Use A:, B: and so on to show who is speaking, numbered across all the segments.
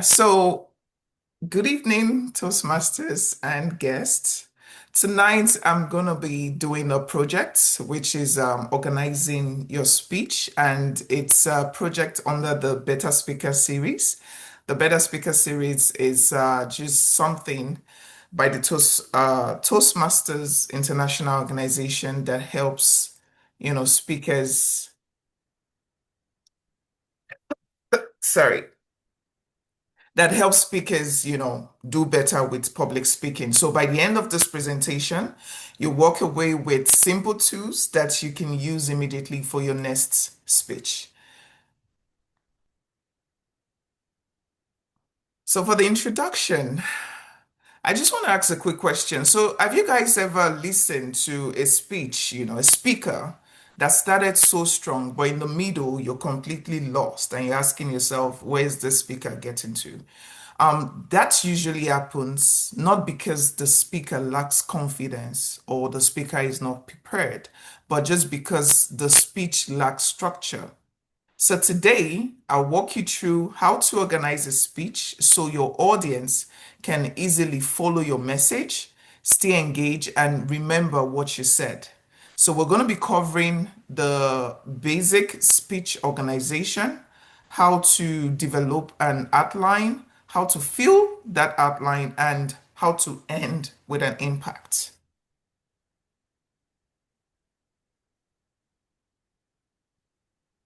A: So, good evening, Toastmasters and guests. Tonight, I'm going to be doing a project which is organizing your speech, and it's a project under the Better Speaker series. The Better Speaker series is just something by the Toastmasters International Organization that helps, speakers. Sorry. That helps speakers, do better with public speaking. So by the end of this presentation, you walk away with simple tools that you can use immediately for your next speech. So for the introduction, I just want to ask a quick question. So have you guys ever listened to a speech, a speaker that started so strong, but in the middle, you're completely lost and you're asking yourself, where's the speaker getting to? That usually happens not because the speaker lacks confidence or the speaker is not prepared, but just because the speech lacks structure. So today, I'll walk you through how to organize a speech so your audience can easily follow your message, stay engaged, and remember what you said. So we're going to be covering the basic speech organization, how to develop an outline, how to fill that outline, and how to end with an impact.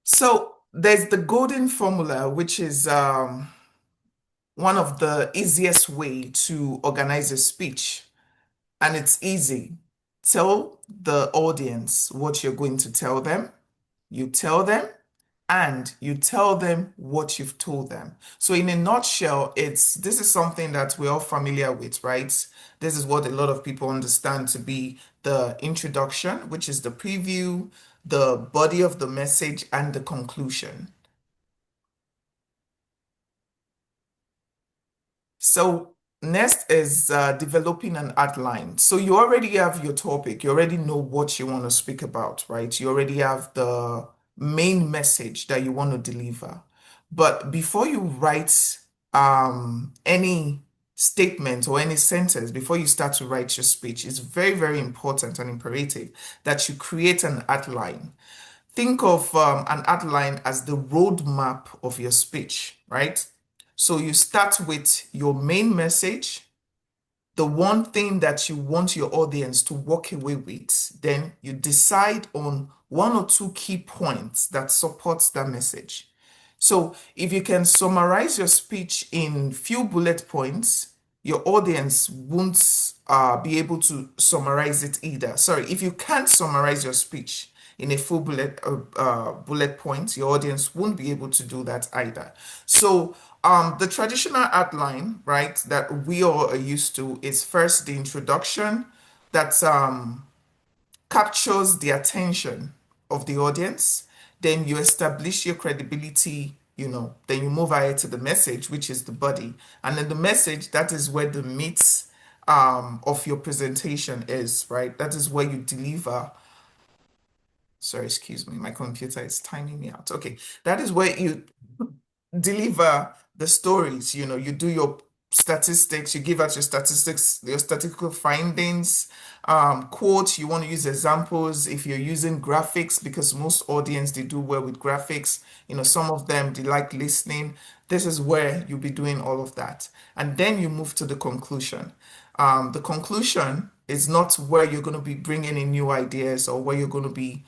A: So there's the golden formula, which is one of the easiest way to organize a speech, and it's easy. Tell the audience what you're going to tell them. You tell them, and you tell them what you've told them. So in a nutshell, it's this is something that we're all familiar with, right? This is what a lot of people understand to be the introduction, which is the preview, the body of the message, and the conclusion. So next is developing an outline. So you already have your topic. You already know what you want to speak about, right? You already have the main message that you want to deliver. But before you write any statement or any sentence, before you start to write your speech, it's very, very important and imperative that you create an outline. Think of an outline as the roadmap of your speech, right? So you start with your main message, the one thing that you want your audience to walk away with. Then you decide on one or two key points that supports that message. So if you can summarize your speech in few bullet points, your audience won't be able to summarize it either. Sorry, if you can't summarize your speech in a full bullet point, your audience won't be able to do that either. So the traditional outline, right, that we all are used to is first the introduction that captures the attention of the audience. Then you establish your credibility, then you move ahead to the message, which is the body. And then the message, that is where the meat of your presentation is, right? That is where you deliver. Sorry, excuse me, my computer is timing me out. Okay, that is where you deliver the stories. You do your statistics, you give out your statistics, your statistical findings, quotes. You want to use examples if you're using graphics, because most audience they do well with graphics. Some of them they like listening. This is where you'll be doing all of that. And then you move to the conclusion. The conclusion is not where you're going to be bringing in new ideas or where you're going to be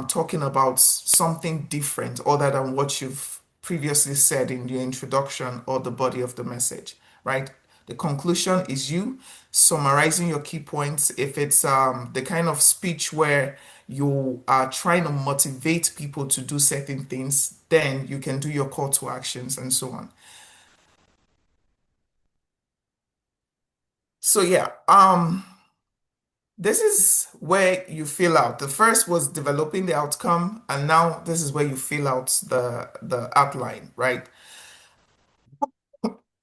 A: talking about something different other than what you've previously said in your introduction or the body of the message, right? The conclusion is you summarizing your key points. If it's the kind of speech where you are trying to motivate people to do certain things, then you can do your call to actions and so on. So yeah, this is where you fill out. The first was developing the outcome, and now this is where you fill out the outline, right?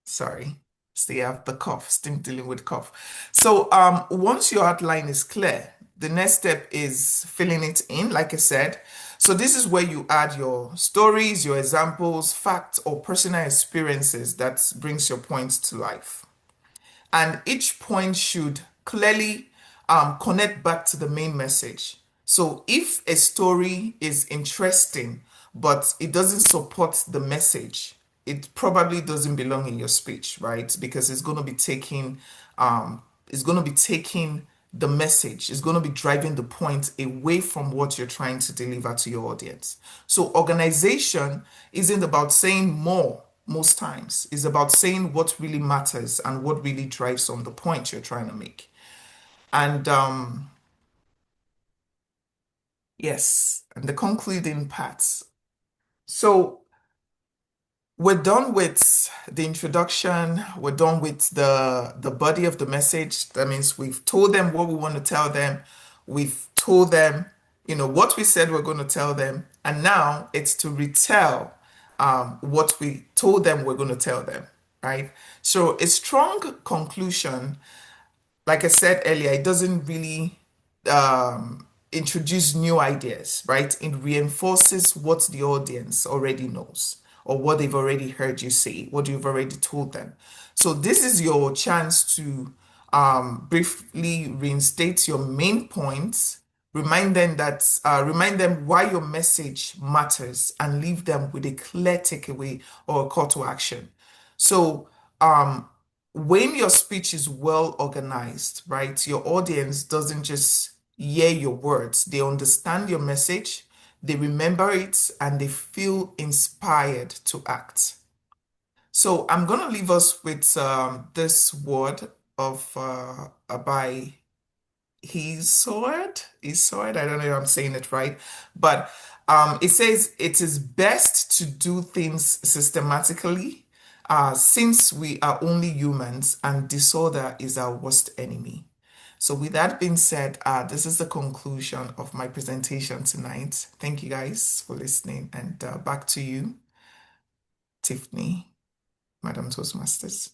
A: Sorry. Still have the cough, still dealing with cough. So once your outline is clear, the next step is filling it in, like I said. So this is where you add your stories, your examples, facts, or personal experiences that brings your point to life. And each point should clearly connect back to the main message. So if a story is interesting, but it doesn't support the message, it probably doesn't belong in your speech, right? Because it's going to be taking the message, it's going to be driving the point away from what you're trying to deliver to your audience. So organization isn't about saying more most times. It's about saying what really matters and what really drives on the point you're trying to make. And yes, and the concluding parts. So we're done with the introduction. We're done with the body of the message. That means we've told them what we want to tell them. We've told them, what we said we're going to tell them. And now it's to retell what we told them we're going to tell them, right? So a strong conclusion, like I said earlier, it doesn't really introduce new ideas, right? It reinforces what the audience already knows or what they've already heard you say, what you've already told them. So this is your chance to briefly reinstate your main points, remind them why your message matters, and leave them with a clear takeaway or a call to action. So um, when your speech is well organized, right, your audience doesn't just hear your words, they understand your message, they remember it, and they feel inspired to act. So I'm going to leave us with this word of by Izekor. I don't know if I'm saying it right, but it says it is best to do things systematically, since we are only humans and disorder is our worst enemy. So with that being said, this is the conclusion of my presentation tonight. Thank you guys for listening, and back to you, Tiffany, Madam Toastmasters.